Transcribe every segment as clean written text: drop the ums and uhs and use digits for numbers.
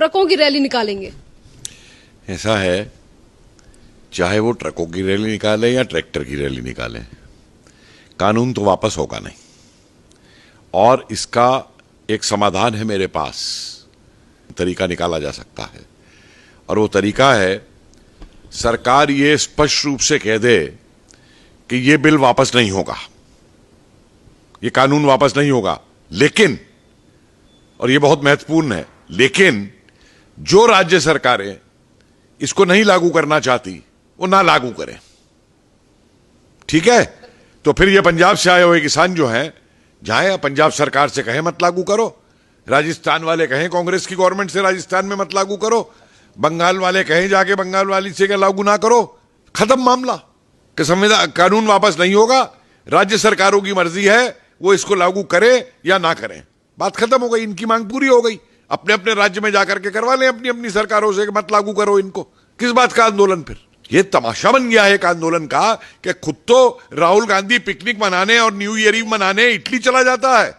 ट्रकों की रैली निकालेंगे? ऐसा है, चाहे वो ट्रकों की रैली निकाले या ट्रैक्टर की रैली निकाले, कानून तो वापस होगा नहीं। और इसका एक समाधान है मेरे पास, तरीका निकाला जा सकता है। और वो तरीका है, सरकार ये स्पष्ट रूप से कह दे कि ये बिल वापस नहीं होगा, ये कानून वापस नहीं होगा, लेकिन, और ये बहुत महत्वपूर्ण है, लेकिन जो राज्य सरकारें इसको नहीं लागू करना चाहती वो ना लागू करें। ठीक है? तो फिर ये पंजाब से आए हुए किसान जो हैं, जाए पंजाब सरकार से कहें मत लागू करो, राजस्थान वाले कहें कांग्रेस की गवर्नमेंट से राजस्थान में मत लागू करो, बंगाल वाले कहें जाके बंगाल वाली से लागू ना करो, खत्म मामला। कि संविधान कानून वापस नहीं होगा, राज्य सरकारों की मर्जी है वो इसको लागू करे या ना करें, बात खत्म हो गई, इनकी मांग पूरी हो गई। अपने अपने राज्य में जाकर के करवा लें अपनी अपनी सरकारों से, मत लागू करो इनको। किस बात का आंदोलन? फिर ये तमाशा बन गया है एक आंदोलन का कि खुद तो राहुल गांधी पिकनिक मनाने और न्यू ईयर ईव मनाने इटली चला जाता है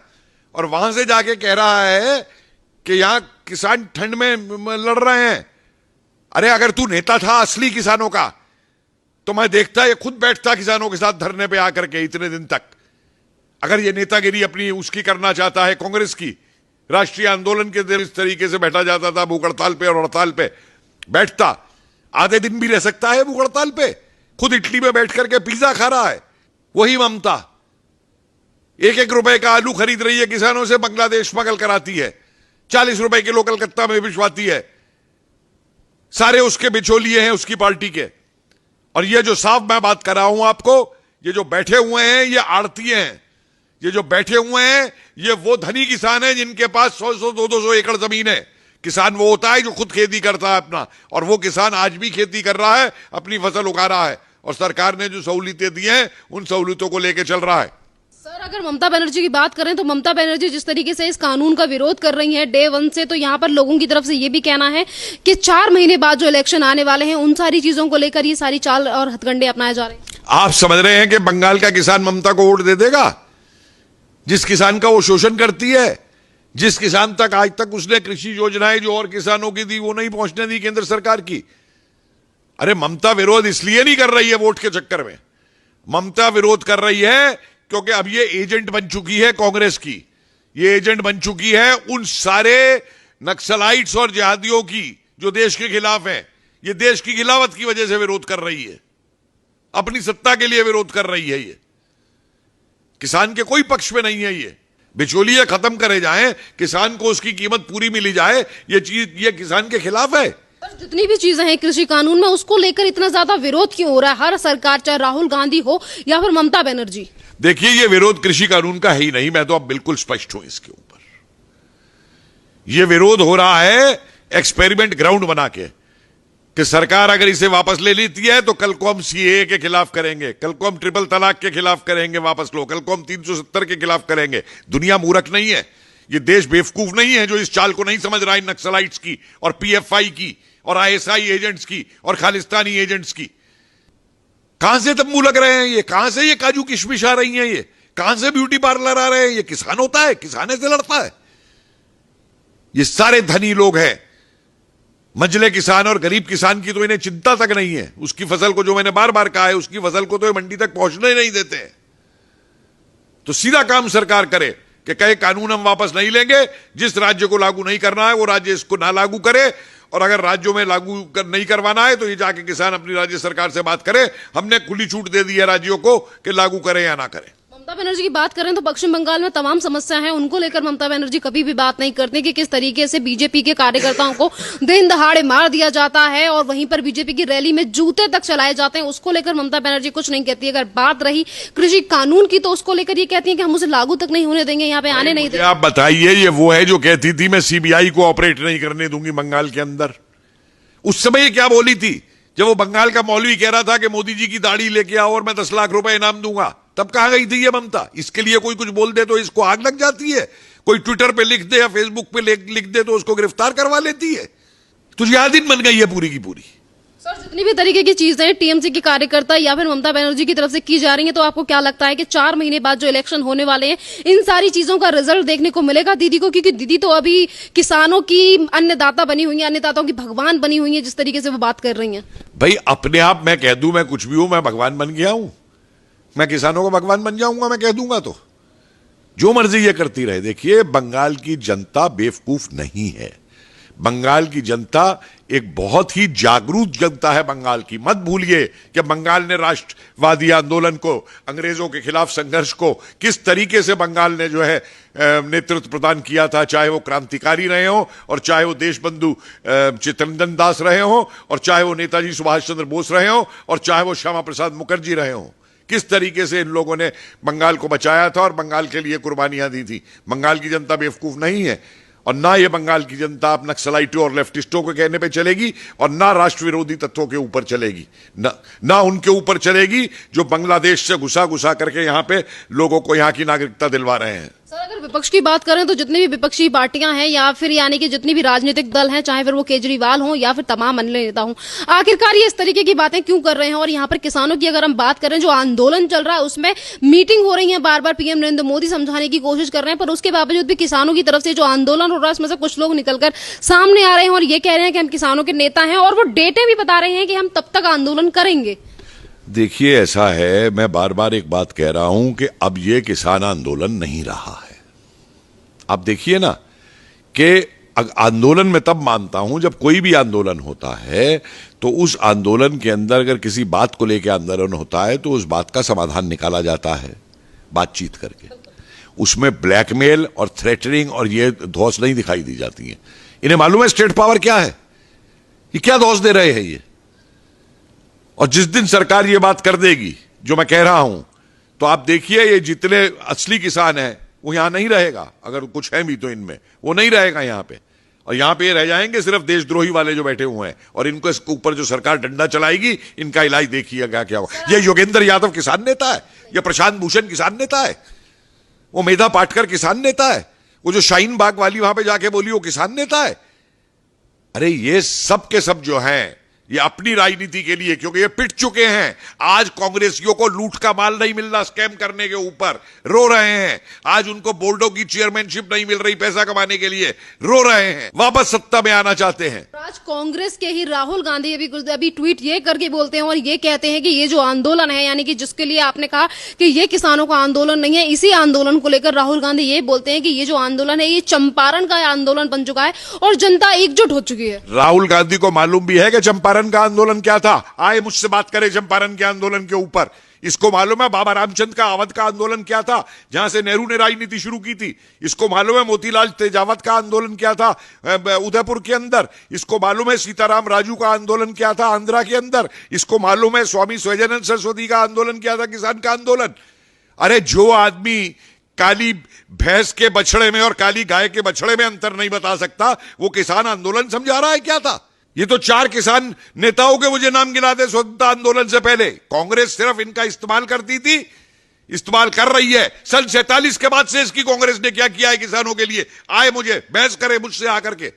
और वहां से जाके कह रहा है कि यहां किसान ठंड में लड़ रहे हैं। अरे अगर तू नेता था असली किसानों का तो मैं देखता ये खुद बैठता किसानों के साथ धरने पे आकर के इतने दिन तक। अगर ये नेतागिरी अपनी उसकी करना चाहता है कांग्रेस की, राष्ट्रीय आंदोलन के दिन इस तरीके से बैठा जाता था भूख हड़ताल पे, और हड़ताल पे बैठता आधे दिन भी रह सकता है भूख हड़ताल पे, खुद इटली में बैठ करके पिज्जा खा रहा है। वही ममता 1-1 रुपए का आलू खरीद रही है किसानों से, बांग्लादेश स्मगल कराती है, 40 रुपए किलो कलकत्ता में भिजवाती है, सारे उसके बिचौलिए हैं उसकी पार्टी के। और ये जो साफ मैं बात कर रहा हूं आपको, ये जो बैठे हुए हैं ये आड़तीए हैं, ये जो बैठे हुए हैं ये वो धनी किसान हैं जिनके पास 100-100, 200 एकड़ जमीन है। किसान वो होता है जो खुद खेती करता है अपना, और वो किसान आज भी खेती कर रहा है, अपनी फसल उगा रहा है, और सरकार ने जो सहूलियतें दी हैं उन सहूलियतों को लेकर चल रहा है। सर, अगर ममता बनर्जी की बात करें तो ममता बनर्जी जिस तरीके से इस कानून का विरोध कर रही हैं डे 1 से, तो यहाँ पर लोगों की तरफ से ये भी कहना है कि 4 महीने बाद जो इलेक्शन आने वाले हैं उन सारी चीजों को लेकर ये सारी चाल और हथकंडे अपनाए जा रहे हैं। आप समझ रहे हैं कि बंगाल का किसान ममता को वोट दे देगा? जिस किसान का वो शोषण करती है, जिस किसान तक आज तक उसने कृषि योजनाएं जो और किसानों की दी वो नहीं पहुंचने दी केंद्र सरकार की। अरे ममता विरोध इसलिए नहीं कर रही है वोट के चक्कर में, ममता विरोध कर रही है क्योंकि अब ये एजेंट बन चुकी है कांग्रेस की, ये एजेंट बन चुकी है उन सारे नक्सलाइट्स और जिहादियों की जो देश के खिलाफ हैं। ये देश की खिलाफत की वजह से विरोध कर रही है, अपनी सत्ता के लिए विरोध कर रही है। ये किसान के कोई पक्ष में नहीं है। ये बिचौलिए खत्म करे जाएं, किसान को उसकी कीमत पूरी मिली जाए, ये चीज ये किसान के खिलाफ है। जितनी भी चीजें हैं कृषि कानून में, उसको लेकर इतना ज्यादा विरोध क्यों हो रहा है हर सरकार, चाहे राहुल गांधी हो या फिर ममता बनर्जी? देखिए, ये विरोध कृषि कानून का है ही नहीं, मैं तो अब बिल्कुल स्पष्ट हूं इसके ऊपर। यह विरोध हो रहा है एक्सपेरिमेंट ग्राउंड बना के कि सरकार अगर इसे वापस ले लेती है तो कल को हम सीएए के खिलाफ करेंगे, कल को हम ट्रिपल तलाक के खिलाफ करेंगे, वापस लो, कल को हम 370 के खिलाफ करेंगे। दुनिया मूर्ख नहीं है, ये देश बेवकूफ नहीं है जो इस चाल को नहीं समझ रहा है नक्सलाइट्स की और पीएफआई की और आईएसआई एजेंट्स की और खालिस्तानी एजेंट्स की। कहां से तंबू लग रहे हैं ये? कहां से ये काजू किशमिश आ रही हैं? ये कहां से ब्यूटी पार्लर आ रहे हैं? ये किसान होता है, किसाने से लड़ता है। ये सारे धनी लोग हैं, मंझले किसान और गरीब किसान की तो इन्हें चिंता तक नहीं है। उसकी फसल को, जो मैंने बार बार कहा है, उसकी फसल को तो ये मंडी तक पहुंचने ही नहीं देते हैं। तो सीधा काम सरकार करे कि कहे कानून हम वापस नहीं लेंगे, जिस राज्य को लागू नहीं करना है वो राज्य इसको ना लागू करे, और अगर राज्यों में लागू नहीं करवाना है तो ये जाके किसान अपनी राज्य सरकार से बात करे। हमने खुली छूट दे दी है राज्यों को कि लागू करें या ना करें। ममता बनर्जी की बात करें तो पश्चिम बंगाल में तमाम समस्या है, उनको लेकर ममता बनर्जी कभी भी बात नहीं करती कि किस तरीके से बीजेपी के कार्यकर्ताओं को दिन दहाड़े मार दिया जाता है और वहीं पर बीजेपी की रैली में जूते तक चलाए जाते हैं। उसको लेकर ममता बनर्जी कुछ नहीं कहती। अगर बात रही कृषि कानून की तो उसको लेकर ये कहती है कि हम उसे लागू तक नहीं होने देंगे, यहाँ पे आने नहीं देंगे। आप बताइए, ये वो है जो कहती थी मैं सीबीआई को ऑपरेट नहीं करने दूंगी बंगाल के अंदर। उस समय ये क्या बोली थी जब वो बंगाल का मौलवी कह रहा था कि मोदी जी की दाढ़ी लेके आओ और मैं 10 लाख रुपए इनाम दूंगा? तब कहां गई थी ये ममता? इसके लिए कोई कुछ बोल दे तो इसको आग लग जाती है, कोई ट्विटर पे लिख दे या फेसबुक पे लिख दे तो उसको गिरफ्तार करवा लेती है। तो जिहादीन बन गई है पूरी की पूरी। सर जितनी भी तरीके की चीजें टीएमसी के कार्यकर्ता या फिर ममता बनर्जी की तरफ से की जा रही हैं, तो आपको क्या लगता है कि 4 महीने बाद जो इलेक्शन होने वाले हैं इन सारी चीजों का रिजल्ट देखने को मिलेगा दीदी को? क्योंकि दीदी तो अभी किसानों की अन्नदाता बनी हुई है, अन्नदाताओं की भगवान बनी हुई है, जिस तरीके से वो बात कर रही हैं। भाई अपने आप मैं कह दूं मैं कुछ भी हूं, मैं भगवान बन गया हूं, मैं किसानों का भगवान बन जाऊंगा, मैं कह दूंगा तो जो मर्जी ये करती रहे। देखिए बंगाल की जनता बेवकूफ नहीं है, बंगाल की जनता एक बहुत ही जागरूक जनता है बंगाल की। मत भूलिए कि बंगाल ने राष्ट्रवादी आंदोलन को, अंग्रेजों के खिलाफ संघर्ष को किस तरीके से बंगाल ने जो है नेतृत्व प्रदान किया था, चाहे वो क्रांतिकारी रहे हो और चाहे वो देशबंधु चित्तरंजन दास रहे हो और चाहे वो नेताजी सुभाष चंद्र बोस रहे हो और चाहे वो श्यामा प्रसाद मुखर्जी रहे हो। किस तरीके से इन लोगों ने बंगाल को बचाया था और बंगाल के लिए कुर्बानियां दी थी। बंगाल की जनता बेवकूफ नहीं है और ना ये बंगाल की जनता अब नक्सलाइटों और लेफ्टिस्टों के कहने पे चलेगी और ना राष्ट्र विरोधी तत्वों के ऊपर चलेगी, ना उनके ऊपर चलेगी जो बांग्लादेश से घुसा घुसा करके यहां पे लोगों को यहां की नागरिकता दिलवा रहे हैं। सर अगर विपक्ष की बात करें तो जितनी भी विपक्षी पार्टियां हैं या फिर यानी कि जितनी भी राजनीतिक दल हैं, चाहे फिर वो केजरीवाल हों या फिर तमाम अन्य नेता हों, आखिरकार ये इस तरीके की बातें क्यों कर रहे हैं? और यहाँ पर किसानों की अगर हम बात करें, जो आंदोलन चल रहा है उसमें मीटिंग हो रही है, बार बार पीएम नरेंद्र मोदी समझाने की कोशिश कर रहे हैं, पर उसके बावजूद भी किसानों की तरफ से जो आंदोलन हो रहा है उसमें से कुछ लोग निकलकर सामने आ रहे हैं और ये कह रहे हैं कि हम किसानों के नेता हैं और वो डेटे भी बता रहे हैं कि हम तब तक आंदोलन करेंगे। देखिए ऐसा है, मैं बार बार एक बात कह रहा हूं कि अब ये किसान आंदोलन नहीं रहा है। आप देखिए ना कि आंदोलन में तब मानता हूं जब कोई भी आंदोलन होता है तो उस आंदोलन के अंदर अगर किसी बात को लेकर आंदोलन होता है तो उस बात का समाधान निकाला जाता है बातचीत करके। उसमें ब्लैकमेल और थ्रेटनिंग और ये धौस नहीं दिखाई दी जाती है। इन्हें मालूम है स्टेट पावर क्या है, ये क्या धौस दे रहे हैं ये। और जिस दिन सरकार ये बात कर देगी जो मैं कह रहा हूं, तो आप देखिए ये जितने असली किसान हैं वो यहां नहीं रहेगा। अगर कुछ है भी तो इनमें वो नहीं रहेगा यहां पे, और यहां पे रह जाएंगे सिर्फ देशद्रोही वाले जो बैठे हुए हैं। और इनको इसके ऊपर जो सरकार डंडा चलाएगी, इनका इलाज देखिएगा क्या होगा। ये योगेंद्र यादव किसान नेता है, ये प्रशांत भूषण किसान नेता है, वो मेधा पाटकर किसान नेता है, वो जो शाहीन बाग वाली वहां पे जाके बोली वो किसान नेता है। अरे ये सब के सब जो हैं ये अपनी राजनीति के लिए, क्योंकि ये पिट चुके हैं। आज कांग्रेसियों को लूट का माल नहीं मिल रहा, स्कैम करने के ऊपर रो रहे हैं। आज उनको बोर्डों की चेयरमैनशिप नहीं मिल रही पैसा कमाने के लिए, रो रहे हैं, वापस सत्ता में आना चाहते हैं। आज कांग्रेस के ही राहुल गांधी अभी ट्वीट ये करके बोलते हैं और ये कहते हैं कि ये जो आंदोलन है, यानी कि जिसके लिए आपने कहा कि ये किसानों का आंदोलन नहीं है, इसी आंदोलन को लेकर राहुल गांधी ये बोलते हैं कि ये जो आंदोलन है ये चंपारण का आंदोलन बन चुका है और जनता एकजुट हो चुकी है। राहुल गांधी को मालूम भी है कि चंपारण का आंदोलन क्या था। आए मुझसे बात करें चंपारण के आंदोलन के ऊपर। इसको मालूम है बाबा रामचंद्र का अवध का आंदोलन क्या था, जहां से नेहरू ने राजनीति शुरू की थी। इसको मालूम है मोतीलाल तेजावत का आंदोलन क्या था उदयपुर के अंदर। इसको मालूम है सीताराम राजू का आंदोलन क्या था आंध्रा के अंदर। इसको मालूम है स्वामी स्वयजानंद सरस्वती का आंदोलन क्या था, किसान का आंदोलन। अरे जो आदमी काली भैंस के बछड़े में और काली गाय के बछड़े में अंतर नहीं बता सकता, वो किसान आंदोलन समझा रहा है क्या था। ये तो 4 किसान नेताओं के मुझे नाम गिना दे स्वतंत्रता आंदोलन से पहले। कांग्रेस सिर्फ इनका इस्तेमाल करती थी, इस्तेमाल कर रही है। सन 47 के बाद से इसकी कांग्रेस ने क्या किया है किसानों के लिए। आए मुझे बहस करे मुझसे आकर के,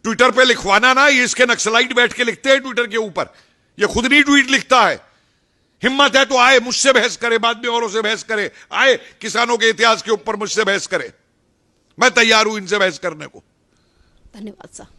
ट्विटर पे लिखवाना ना, ये इसके नक्सलाइट बैठ के लिखते हैं ट्विटर के ऊपर, ये खुद नहीं ट्वीट लिखता है। हिम्मत है तो आए मुझसे बहस करे, बाद में औरों से बहस करे, आए किसानों के इतिहास के ऊपर मुझसे बहस करे। मैं तैयार हूं इनसे बहस करने को। धन्यवाद सर।